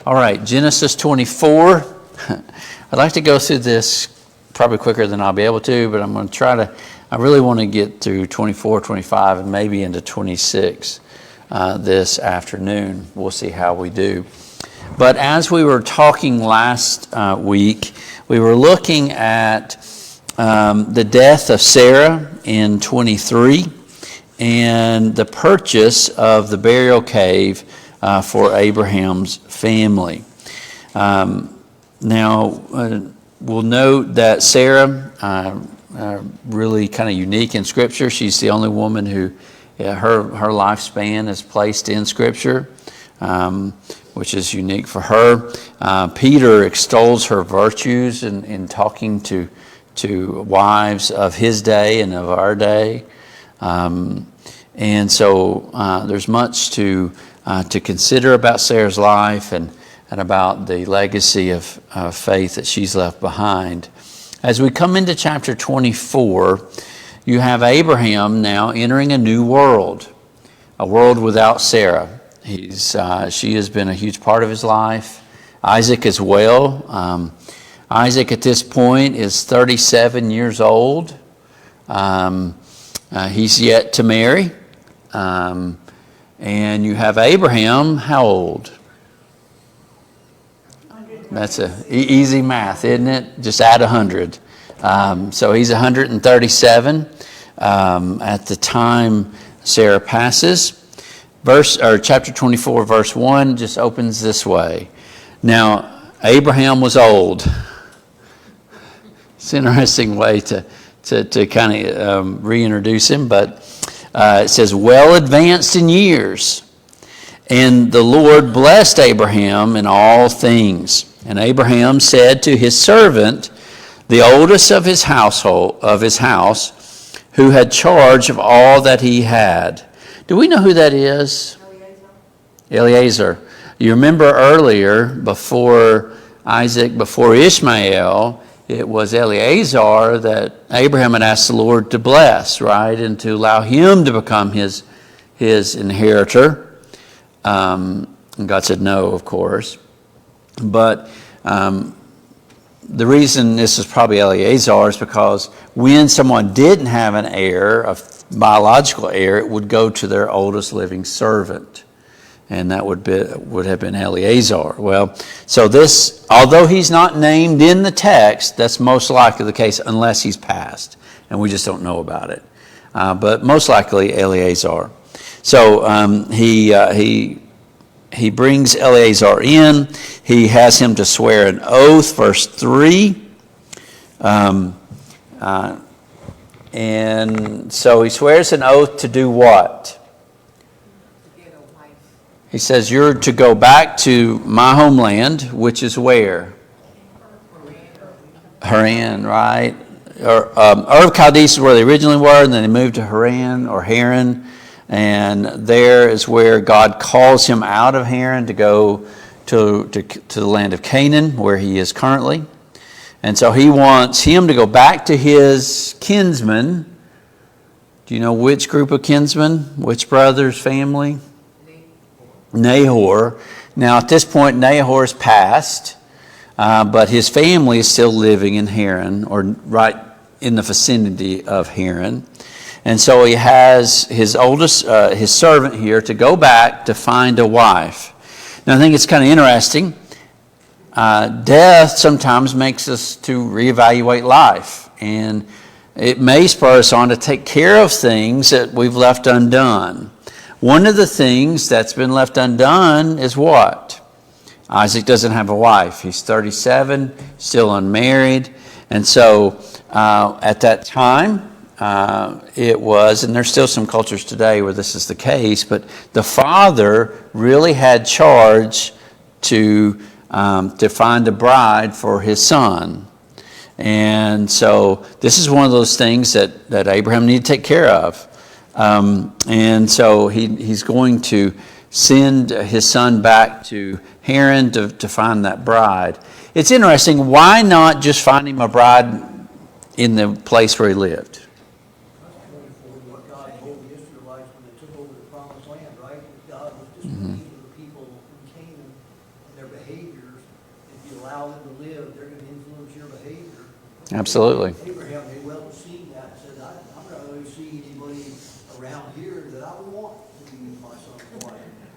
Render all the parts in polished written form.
All right, Genesis 24. I'd like to go through this probably quicker than I'll be able to, but I'm going to try to, I really want to get through 24, 25, and maybe into 26 this afternoon. We'll see how we do. But as we were talking last week, we were looking at the death of Sarah in 23 and the purchase of the burial cave for Abraham's family. Now, we'll note that Sarah, really kind of unique in Scripture. She's the only woman who her lifespan is placed in Scripture, which is unique for her. Peter extols her virtues in talking to wives of his day and of our day. And so there's much to consider about Sarah's life and about the legacy of faith that she's left behind. As we come into chapter 24, you have Abraham now entering a new world, a world without Sarah. She has been a huge part of his life. Isaac as well. Isaac at this point is 37 years old. He's yet to marry. And you have Abraham, how old? That's easy math, isn't it? Just add 100. So he's 137 at the time Sarah passes. Chapter 24, verse 1 just opens this way. Now, Abraham was old. It's an interesting way to kind of reintroduce him, but it says, well advanced in years. And the Lord blessed Abraham in all things. And Abraham said to his servant, the oldest of his household, who had charge of all that he had. Do we know who that is? Eliezer. You remember earlier, before Isaac, before Ishmael, it was Eliezer that Abraham had asked the Lord to bless, right? And to allow him to become his inheritor. And God said no, of course. But the reason this is probably Eliezer is because when someone didn't have an heir, a biological heir, it would go to their oldest living servant. And that would have been Eliezer. Well, so this, although he's not named in the text, that's most likely the case unless he's passed. And we just don't know about it. But most likely Eliezer. So he brings Eliezer in. He has him to swear an oath, verse 3. And so he swears an oath to do what? To get a wife. He says, you're to go back to my homeland, which is where? Haran, right? Ur of Chaldees is where they originally were, and then they moved to Haran or Haran. And there is where God calls him out of Haran to go to the land of Canaan, where he is currently. And so he wants him to go back to his kinsmen. Do you know which group of kinsmen? Which brother's family? Nahor. Now at this point, Nahor's passed, but his family is still living in Haran, or right in the vicinity of Haran. And so he has his servant here to go back to find a wife. Now I think it's kind of interesting. Death sometimes makes us to reevaluate life. And it may spur us on to take care of things that we've left undone. One of the things that's been left undone is what? Isaac doesn't have a wife. He's 37, still unmarried. And so at that time, it was, and there's still some cultures today where this is the case, but the father really had charge to find a bride for his son. And so this is one of those things that Abraham needed to take care of. And so he's going to send his son back to Haran to find that bride. It's interesting, why not just find him a bride in the place where he lived? What God told the Israelites when they took over the promised land, right? God was displeased with the people in Canaan and their behavior. allow them to live, they're gonna influence your behavior. Absolutely. Abraham may well have seen that and said, I'm not really see anybody around here that I would want to be my son's wife.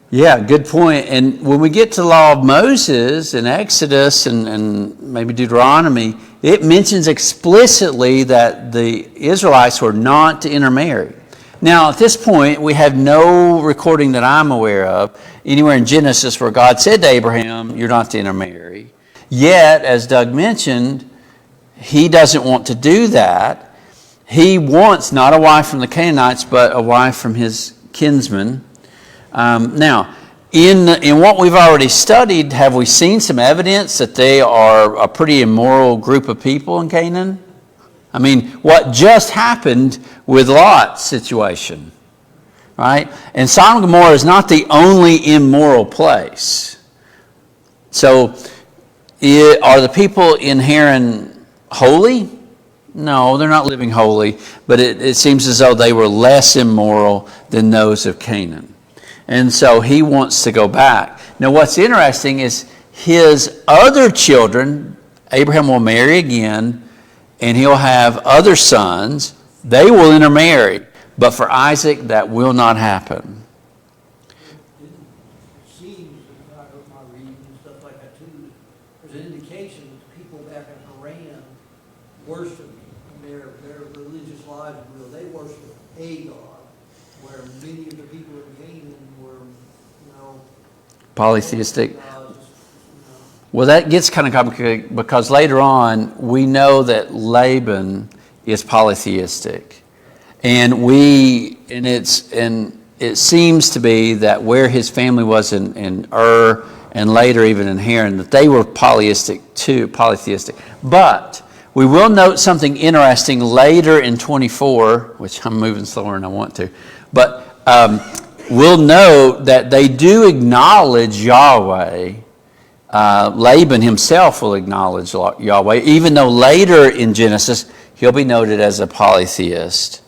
Yeah, good point. And when we get to the law of Moses in Exodus and maybe Deuteronomy, it mentions explicitly that the Israelites were not to intermarry. Now, at this point, we have no recording that I'm aware of anywhere in Genesis where God said to Abraham, you're not to intermarry. Yet, as Doug mentioned, he doesn't want to do that. He wants not a wife from the Canaanites, but a wife from his kinsman. Now, in what we've already studied, have we seen some evidence that they are a pretty immoral group of people in Canaan? I mean, what just happened with Lot's situation, right? And Sodom and Gomorrah is not the only immoral place. So, are the people in Haran holy? No, they're not living holy, but it seems as though they were less immoral than those of Canaan. And so he wants to go back. Now, what's interesting is his other children, Abraham will marry again, and he'll have other sons. They will intermarry. But for Isaac, that will not happen. It seems, if I go my reading and stuff like that too, there's an indication that the people back in Haran worship their religious lives, they worship a God, where many of the people in Canaan were, Polytheistic. gods, Well, that gets kind of complicated because later on we know that Laban is polytheistic, and it seems to be that where his family was in Ur and later even in Haran, that they were polytheistic. But we will note something interesting later in 24, which I'm moving slower than I want to, but we'll note that they do acknowledge Yahweh. Laban himself will acknowledge Yahweh, even though later in Genesis he'll be noted as a polytheist.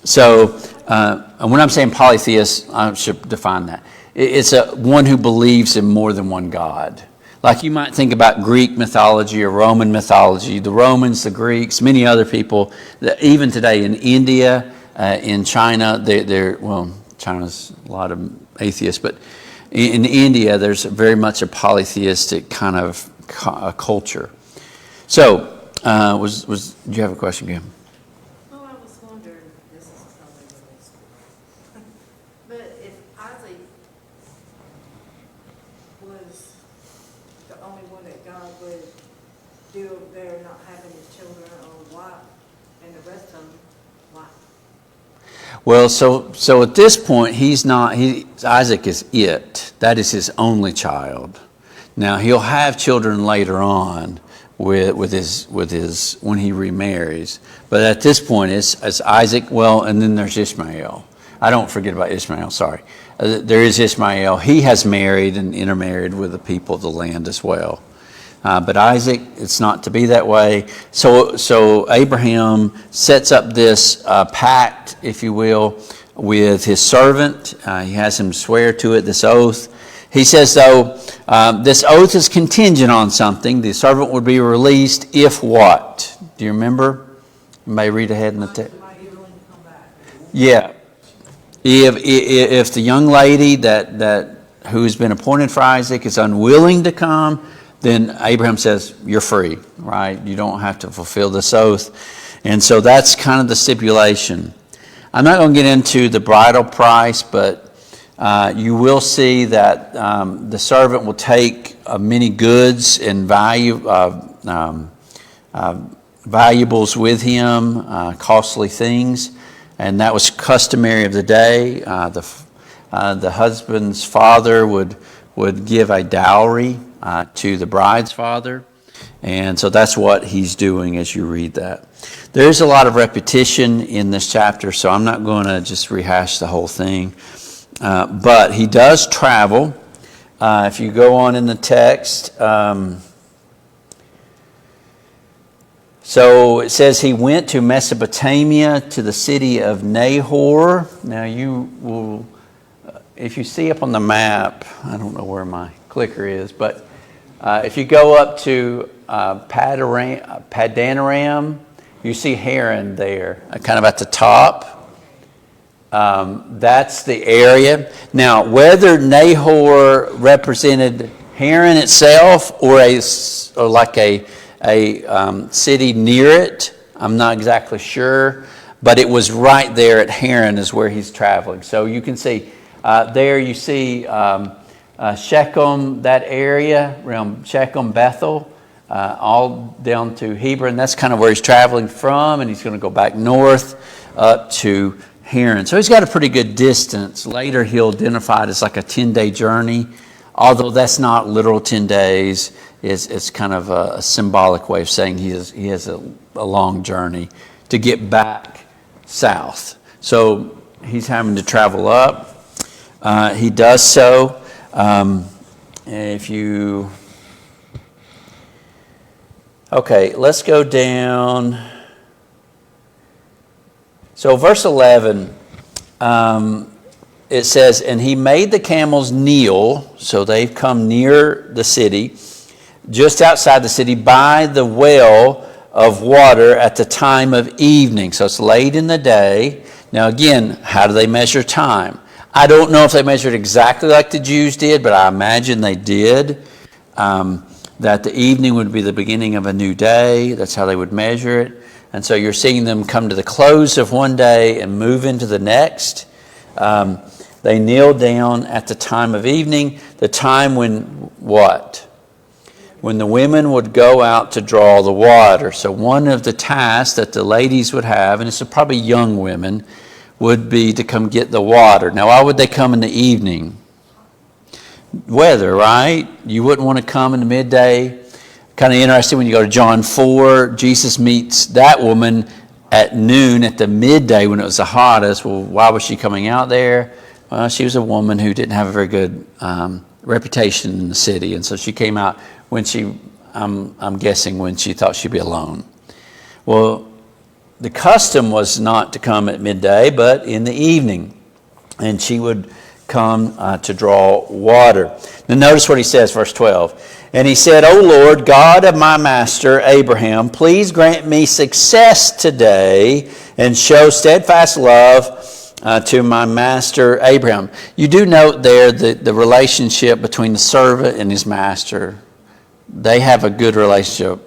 So, and when I'm saying polytheist, I should define that. It's one who believes in more than one God. Like you might think about Greek mythology or Roman mythology. The Romans, the Greeks, many other people, even today in India, in China, China's a lot of atheists, but in India, there's very much a polytheistic kind of culture. So, did you have a question, Kim? Well, I was wondering, this is probably really stupid, but if Isaac was the only one that God would do over there, not having his children or wife, and the rest of them, why? Well, so at this point, Isaac is it. That is his only child. Now he'll have children later on with his when he remarries. But at this point, it's Isaac. Well, and then there's Ishmael. I don't forget about Ishmael. Sorry, there is Ishmael. He has married and intermarried with the people of the land as well. But Isaac, it's not to be that way. So Abraham sets up this pact, if you will, with his servant. He has him swear to it, this oath. He says, though, this oath is contingent on something. The servant would be released if what? Do you remember? You may read ahead in the text. Yeah. If the young lady that who's been appointed for Isaac is unwilling to come, then Abraham says, you're free, right? You don't have to fulfill this oath. And so that's kind of the stipulation. I'm not going to get into the bridal price, but you will see that the servant will take many goods and valuables with him, costly things. And that was customary of the day. The husband's father would give a dowry to the bride's father. And so that's what he's doing as you read that. There's a lot of repetition in this chapter, so I'm not going to just rehash the whole thing. But he does travel. If you go on in the text, so it says he went to Mesopotamia to the city of Nahor. Now you will, if you see up on the map, I don't know where my clicker is, but If you go up to Padanaram, you see Haran there, kind of at the top. That's the area. Now, whether Nahor represented Haran itself or like a city near it, I'm not exactly sure, but it was right there at Haran is where he's traveling. So you can see there you see Shechem, that area around Shechem, Bethel, all down to Hebron. That's kind of where he's traveling from, and he's going to go back north up to Haran. So he's got a pretty good distance. Later he'll identify it as like a 10-day journey, although that's not literal 10 days. It's kind of a symbolic way of saying he has a long journey to get back south. So he's having to travel up. He does so. Okay, let's go down. So verse 11, it says, and he made the camels kneel, so they've come near the city, just outside the city by the well of water at the time of evening. So it's late in the day. Now again, how do they measure time? I don't know if they measured exactly like the Jews did, but I imagine they did. That the evening would be the beginning of a new day. That's how they would measure it. And so you're seeing them come to the close of one day and move into the next. They kneel down at the time of evening, the time when what? When the women would go out to draw the water. So one of the tasks that the ladies would have, and it's probably young women, would be to come get the water. Now, why would they come in the evening? Weather, right? You wouldn't want to come in the midday. Kind of interesting when you go to John 4, Jesus meets that woman at noon at the midday when it was the hottest. Well, why was she coming out there? Well, she was a woman who didn't have a very good reputation in the city, and so she came out when I'm guessing when she thought she'd be alone. Well, the custom was not to come at midday, but in the evening, and she would come to draw water. Now notice what he says, verse 12. And he said, O Lord, God of my master Abraham, please grant me success today and show steadfast love to my master Abraham. You do note there the relationship between the servant and his master. They have a good relationship.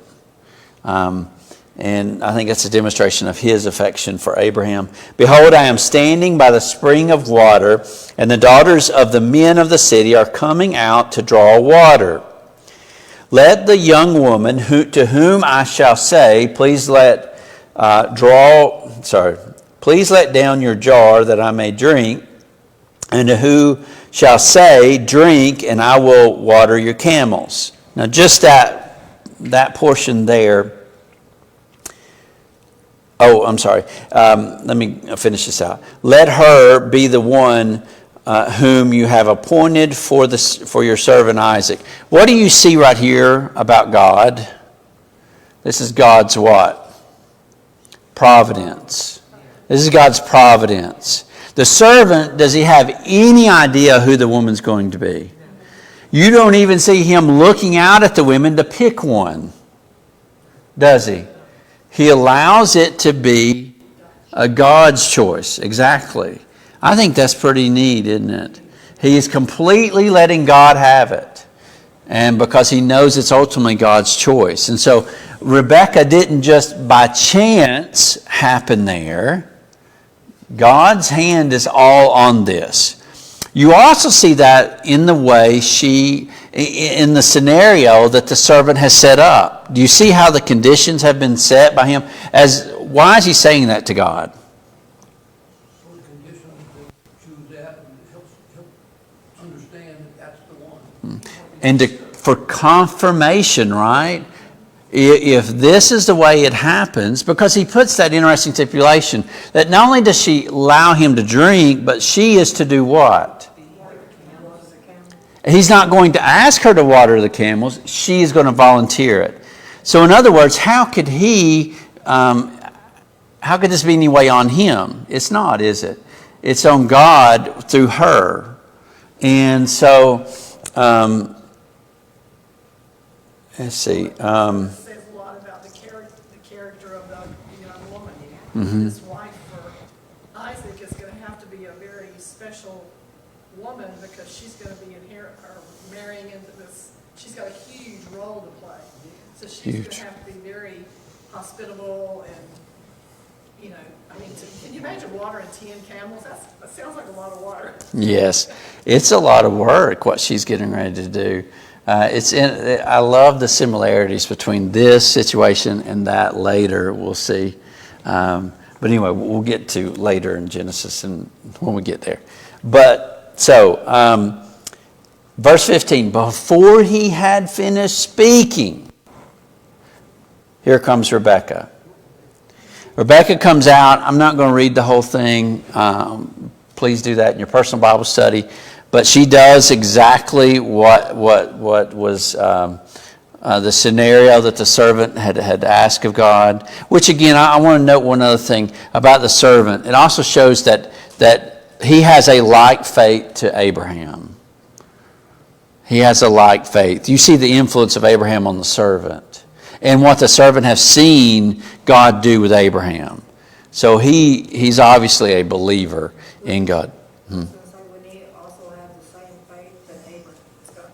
And I think that's a demonstration of his affection for Abraham. Behold, I am standing by the spring of water, and the daughters of the men of the city are coming out to draw water. Let the young woman to whom I shall say, please let down your jar that I may drink, and to who shall say, drink, and I will water your camels. Now just that portion there. Oh, I'm sorry. Let me finish this out. Let her be the one whom you have appointed for your servant Isaac. What do you see right here about God? This is God's what? Providence. This is God's providence. The servant, does he have any idea who the woman's going to be? You don't even see him looking out at the women to pick one, does he? He allows it to be a God's choice. Exactly. I think that's pretty neat, isn't it? He is completely letting God have it. And because he knows it's ultimately God's choice. And so Rebecca didn't just by chance happen there. God's hand is all on this. You also see that in the way in the scenario that the servant has set up. Do you see how the conditions have been set by him? Why is he saying that to God? For the conditions to choose that and help understand that that's the one. And for confirmation, right? If this is the way it happens, because he puts that interesting stipulation that not only does she allow him to drink, but she is to do what? He's not going to ask her to water the camels. She's going to volunteer it. So in other words, how could this be any way on him? It's not, is it? It's on God through her. And so let's see. It says a lot about the character of the young woman. This wife for Isaac is going to have to be a very special woman because she's going to be marrying into this. She's got a huge role to play. So she's going to have to be very hospitable and, I mean, can you imagine watering 10 camels? That sounds like a lot of water. Yes, it's a lot of work what she's getting ready to do. I love the similarities between this situation and that later. We'll see. But anyway, we'll get to later in Genesis and when we get there. But so, verse 15, before he had finished speaking, here comes Rebekah. Rebekah comes out. I'm not going to read the whole thing. Please do that in your personal Bible study. But she does exactly what was the scenario that the servant had asked of God. Which again, I want to note one other thing about the servant. It also shows that he has a like faith to Abraham. He has a like faith. You see the influence of Abraham on the servant and what the servant has seen God do with Abraham. So he's obviously a believer in God. So we need also have the same faith that Abraham's got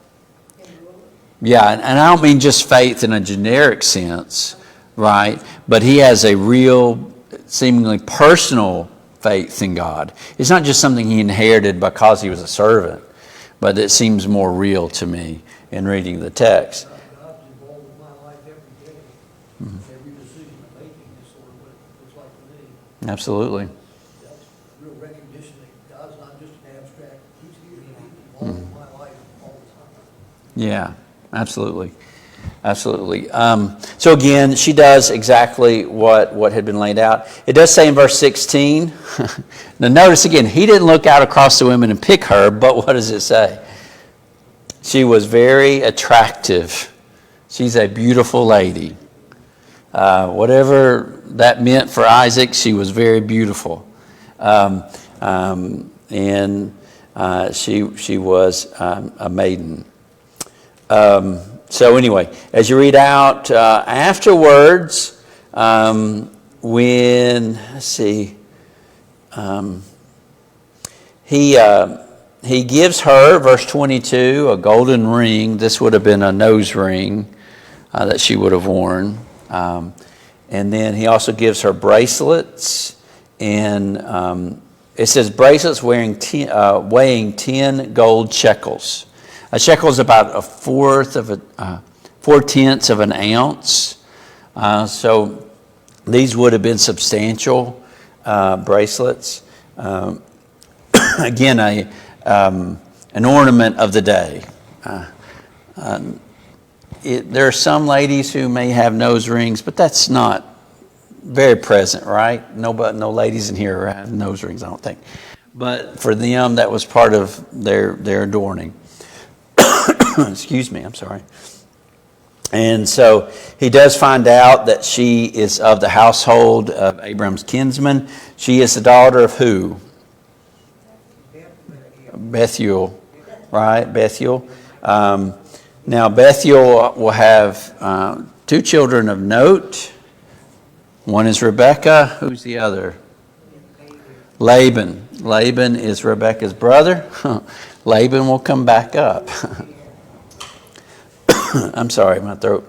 in the Lord. Yeah, and I don't mean just faith in a generic sense, right? But he has a real, seemingly personal faith in God. It's not just something he inherited because he was a servant, but it seems more real to me in reading the text. God's involved in my life every day. Every decision I'm making is sort of what it looks like to me. Absolutely. That's real recognition that God's not just an abstract. He's involved in my life all the time. Yeah, absolutely. Absolutely. So again, she does exactly what had been laid out. It does say in verse 16, now notice again, he didn't look out across the women and pick her, but what does it say? She was very attractive. She's a beautiful lady. Whatever that meant for Isaac, she was very beautiful. And she was a maiden. So anyway, as you read out afterwards, when, let's see, he gives her, verse 22, a golden ring. This would have been a nose ring that she would have worn. And then he also gives her bracelets. And it says bracelets weighing 10 gold shekels. A shekel is about 4/10 of an ounce. So these would have been substantial bracelets. Again, an ornament of the day. There are some ladies who may have nose rings, but that's not very present, right? No ladies in here have nose rings, I don't think. But for them, that was part of their adorning. Excuse me, I'm sorry. And so he does find out that she is of the household of Abraham's kinsman. She is the daughter of who? Bethuel, right? Bethuel. Now Bethuel will have 2 children of note. One is Rebekah. Who's the other? Laban. Laban is Rebekah's brother. Laban will come back up. I'm sorry, my throat.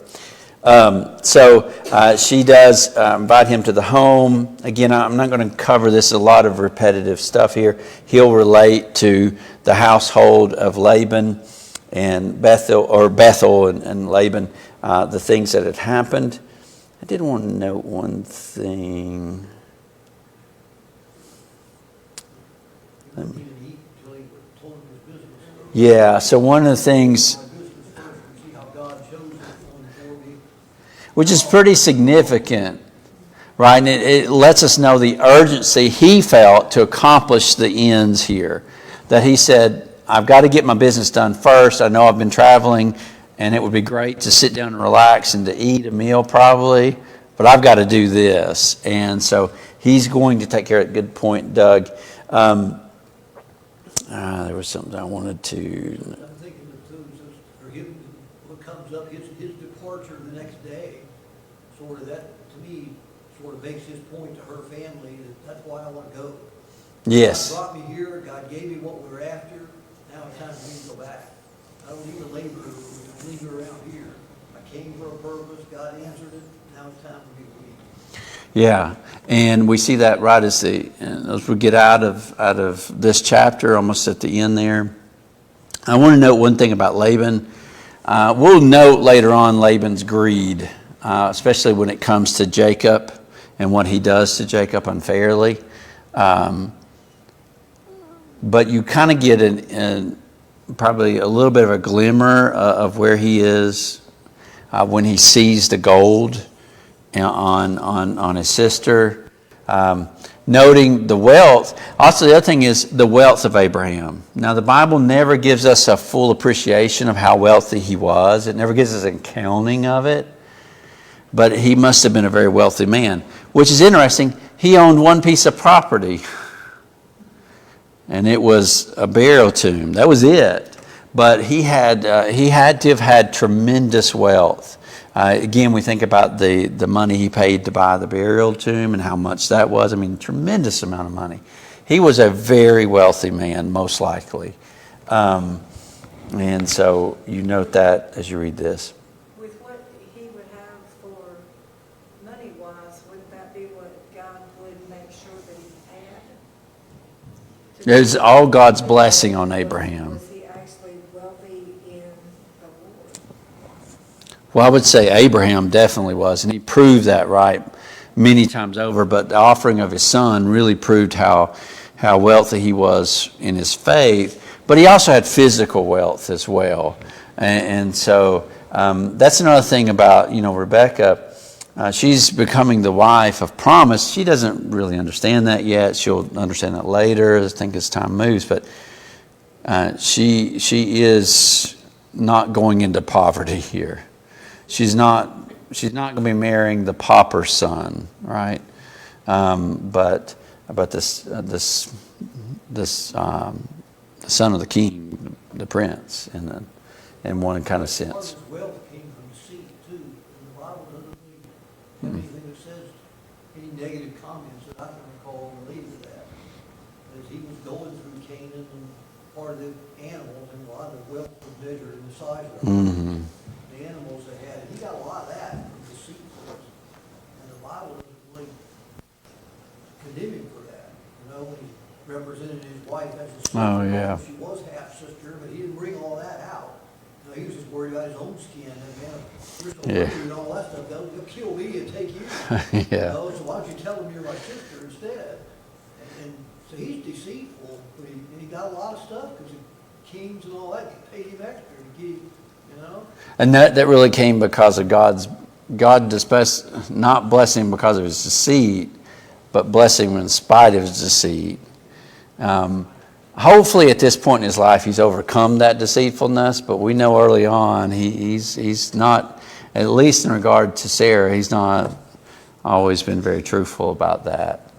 So she does invite him to the home. Again, I'm not going to cover this. A lot of repetitive stuff here. He'll relate to the household of Laban and Bethuel and Laban, the things that had happened. I did want to note one thing. Yeah, so one of the things, which is pretty significant, right? And it lets us know the urgency he felt to accomplish the ends here. That he said, I've got to get my business done first. I know I've been traveling, and it would be great to sit down and relax and to eat a meal probably, but I've got to do this. And so he's going to take care of it. Good point, Doug. There was something I wanted to... I'm thinking of too, for him, what comes comes up, his departure the next day, sort of that, to me, sort of makes his point to her family that that's why I want to go. Yes. God brought me here, God gave me what we were after, now it's time for me to go back. I don't need to linger around here. I came for a purpose, God answered it, now it's time for me to leave. Yeah, and we see that right as we get out of this chapter, almost at the end there. I want to note one thing about Laban. We'll note later on Laban's greed, especially when it comes to Jacob and what he does to Jacob unfairly. But you kind of get probably a little bit of a glimmer of where he is when he sees the gold on his sister. Noting the wealth. Also, the other thing is the wealth of Abraham. Now, the Bible never gives us a full appreciation of how wealthy he was. It never gives us an accounting of it. But he must have been a very wealthy man, which is interesting. He owned one piece of property, and it was a burial tomb. That was it. But he had to have had tremendous wealth. Again, we think about the money he paid to buy the burial tomb and how much that was. I mean, tremendous amount of money. He was a very wealthy man, most likely. And so you note that as you read this. With what he would have for money-wise, wouldn't that be what God would make sure that he had? It's all God's blessing on Abraham. Was he actually wealthy in the Lord? Well, I would say Abraham definitely was, and he proved that right many times over. But the offering of his son really proved how wealthy he was in his faith. But he also had physical wealth as well. And so that's another thing about, Rebecca. She's becoming the wife of promise. She doesn't really understand that yet. She'll understand that later, I think, as time moves. But she is not going into poverty here. She's not going to be marrying the pauper's son, right? But this son of the king, the prince, in one kind of Part of sense. his wealth came from deceit too, and the Bible doesn't really have anything that says any negative comments that I can recall related to that. As he was going through Canaan, and part of the animals, and a lot of the wealth was measured in the size of Mm-hmm. the animals they had. He got a lot of that from deceitfulness, and the Bible doesn't really condemn him for that. When he represented his wife as his sister. Oh, yeah. She was half sister, but he didn't bring all that out. He was just worried about his own skin, and man, you're so Yeah. worried and all that stuff, they'll kill me and take you. Yeah. So why don't you tell them you're my sister instead? And so he's deceitful, but he got a lot of stuff because the kings and all that paid him extra to give, And that really came because of God not blessing him because of his deceit, but blessing him in spite of his deceit. Hopefully at this point in his life he's overcome that deceitfulness, but we know early on he's not, at least in regard to Sarah, he's not always been very truthful about that.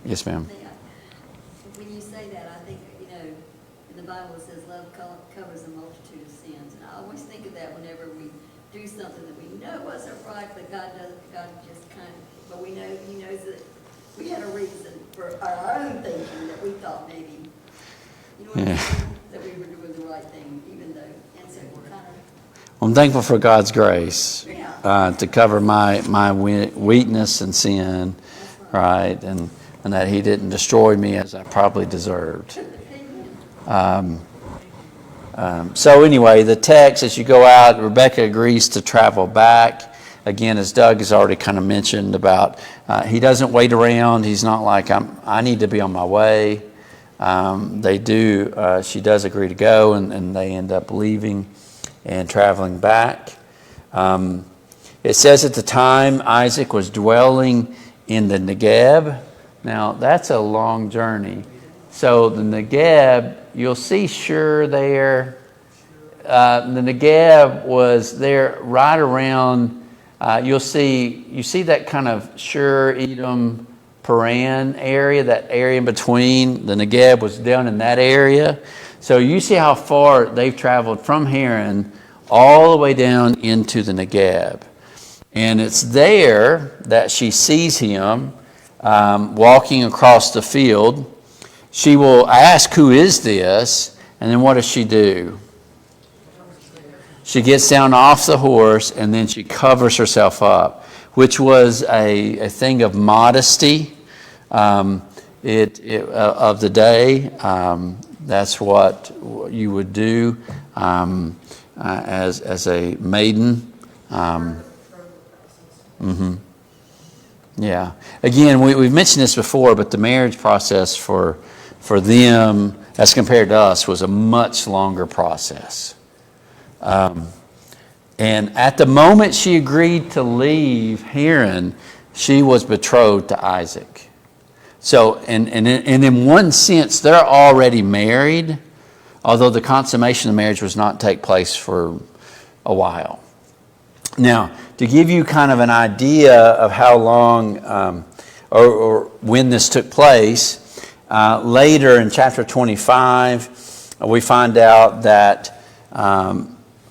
Yes, ma'am. When you say that, I think, in the Bible it says love covers a multitude of sins. And I always think of that whenever we do something that we know wasn't right, but God just kind of, but we know he knows that we had a reason for our own thinking that we thought maybe, what I'm saying? That we were doing the right thing, even though, and so we're kind of. I'm thankful for God's grace Yeah. to cover my weakness and sin, right, and that he didn't destroy me as I probably deserved. So anyway, the text, as you go out, Rebecca agrees to travel back. Again, as Doug has already kind of mentioned about, he doesn't wait around. He's not like, I need to be on my way. She does agree to go, and they end up leaving and traveling back. It says at the time Isaac was dwelling in the Negeb. Now, that's a long journey. So the Negeb, you'll see Shur there. The Negeb was there right around, you see that kind of Shur, Edom, Paran area, that area in between. The Negeb was down in that area. So you see how far they've traveled from Haran all the way down into the Negeb. And it's there that she sees him walking across the field. She will ask, who is this? And then what does she do? She gets down off the horse and then she covers herself up, which was a thing of modesty of the day. That's what you would do as a maiden. Yeah. Again, we've mentioned this before, but the marriage process for them, as compared to us, was a much longer process. And at the moment she agreed to leave Haran, she was betrothed to Isaac. So, and in one sense, they're already married, although the consummation of the marriage was not take place for a while. Now, to give you kind of an idea of how long or when this took place, later in chapter 25, we find out that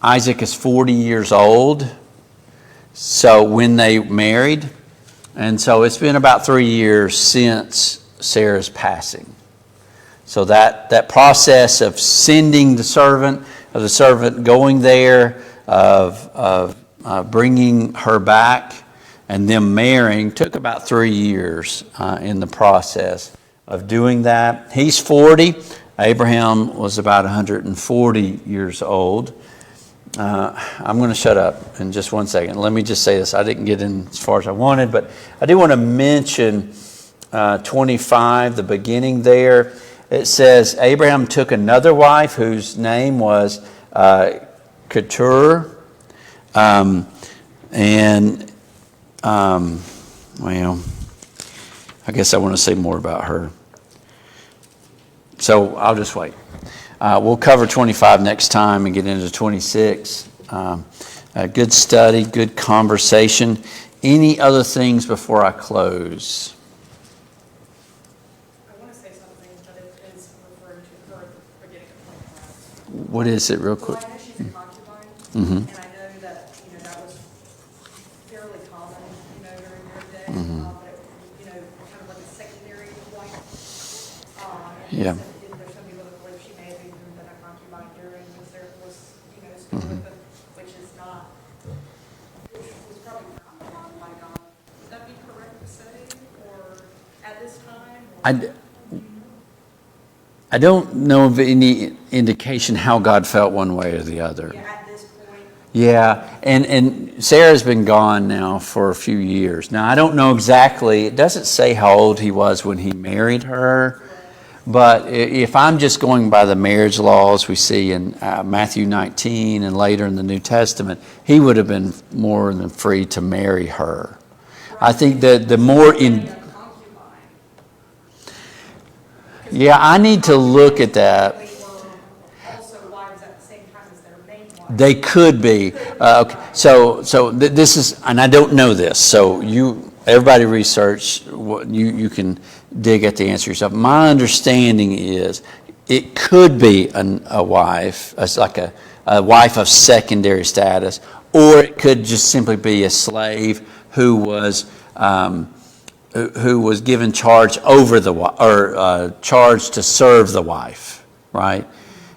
Isaac is 40 years old, so when they married, and so it's been about 3 years since Sarah's passing. So that process of sending the servant going there, of bringing her back, and them marrying took about 3 years in the process of doing that. He's 40. Abraham was about 140 years old. I'm going to shut up in just 1 second. Let me just say this. I didn't get in as far as I wanted, but I do want to mention 25, the beginning there. It says, Abraham took another wife whose name was Keturah. Well, I guess I want to say more about her. So I'll just wait. We'll cover 25 next time and get into 26. Good study, good conversation. Any other things before I close? I want to say something, but it is referring to her at the beginning of 25. What is it, real Well, quick? I know she's a concubine, Mhm. and I know that, that was fairly common, during their day. But, kind of like a secondary wife. And Yeah. there's some people that believe she may have even been a concubine during when Sarah was, still with them, which was probably frowned upon by God. Would that be correct to say, or at this time? Or? I don't know of any indication how God felt one way or the other. Yeah, at this point. Yeah, and Sarah's been gone now for a few years. Now, I don't know exactly, it doesn't say how old he was when he married her, but if I'm just going by the marriage laws we see in Matthew 19 and later in the New Testament, he would have been more than free to marry her. I think that the more in... Yeah, I need to look at that. They could be. Okay. So this is, and I don't know this. So everybody research. You can dig at the answer yourself. My understanding is it could be a wife, like a wife of secondary status, or it could just simply be a slave who was given charge over charged to serve the wife, right?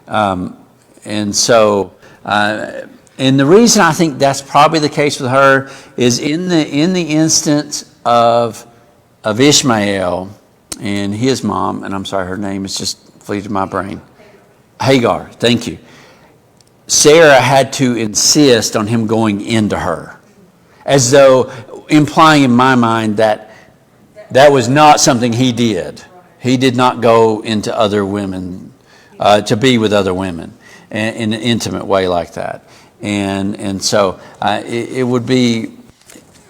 And so. And the reason I think that's probably the case with her is in the instance of Ishmael and his mom, and I'm sorry, her name is just fleeing my brain. Hagar, thank you. Sarah had to insist on him going into her, as though implying in my mind that was not something he did. He did not go into other women to be with other women in an intimate way like that. And so it would be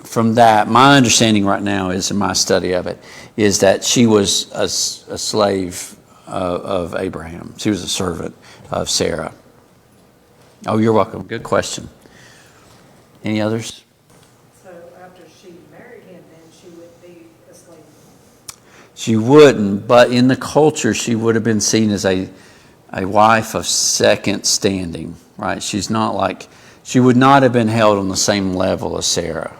from that, my understanding right now is in my study of it, is that she was a slave of Abraham. She was a servant of Sarah. Oh, you're welcome. Good question. Any others? So after she married him, then she would be a slave? She wouldn't, but in the culture, she would have been seen as a wife of second standing, right? She's not like, she would not have been held on the same level as Sarah.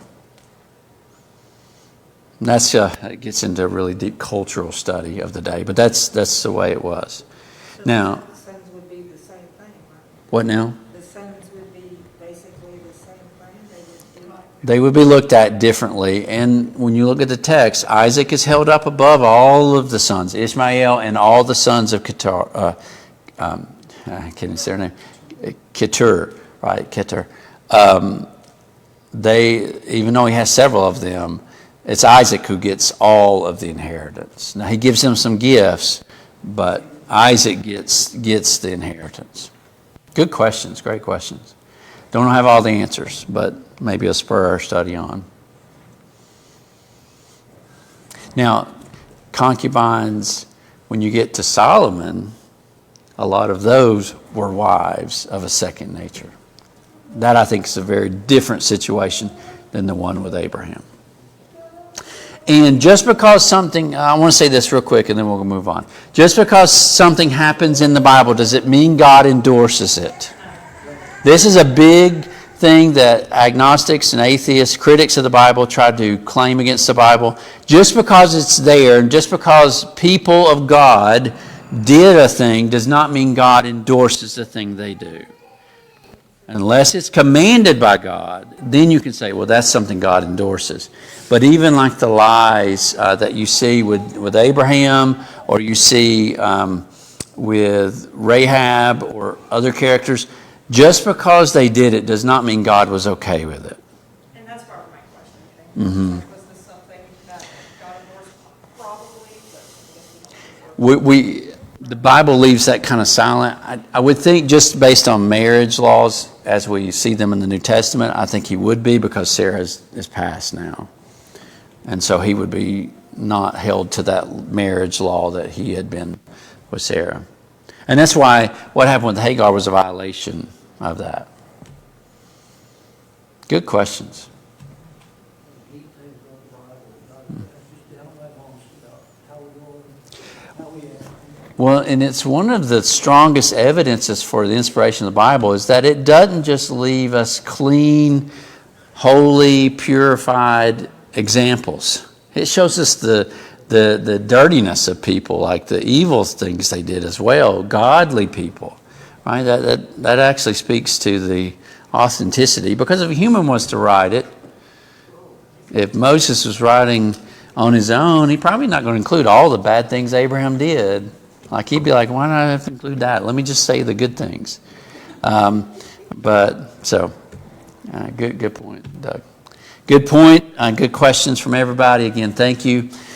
And that's it gets into a really deep cultural study of the day, but that's the way it was. So Now, the sons would be the same thing, right? what now? The sons would be basically the same thing, They would be looked at differently. And when you look at the text, Isaac is held up above all of the sons, Ishmael and all the sons of Ketur. I can't even say their name. Ketur, right? Ketur. Even though he has several of them, it's Isaac who gets all of the inheritance. Now he gives them some gifts, but Isaac gets the inheritance. Good questions, great questions. Don't have all the answers, but maybe a spur our study on. Now, concubines, when you get to Solomon, a lot of those were wives of a second nature. That, I think, is a very different situation than the one with Abraham. And just because something, I want to say this real quick and then we'll move on. Just because something happens in the Bible, does it mean God endorses it? This is a big thing that agnostics and atheists, critics of the Bible, try to claim against the Bible. Just because it's there and just because people of God did a thing does not mean God endorses the thing they do. Unless it's commanded by God, then you can say, well, that's something God endorses. But even like the lies that you see with Abraham, or you see with Rahab or other characters, just because they did it does not mean God was okay with it. And that's part of my question, okay? Was this something that God endorsed? Probably, but I guess we don't. The Bible leaves that kind of silent. I would think just based on marriage laws as we see them in the New Testament, I think he would be, because Sarah is passed now. And so he would be not held to that marriage law that he had been with Sarah. And that's why what happened with Hagar was a violation of that. Good questions. Neat things on the Bible. Just downright honesty about how we're going, how we act. Well, and it's one of the strongest evidences for the inspiration of the Bible is that it doesn't just leave us clean, holy, purified examples. It shows us the dirtiness of people, like the evil things they did as well, godly people. Right? That actually speaks to the authenticity, because if a human was to write it, if Moses was writing on his own, he's probably not going to include all the bad things Abraham did. Like, he'd be like, why do I have to include that? Let me just say the good things. Good point, Doug. Good point. Good questions from everybody. Again, thank you.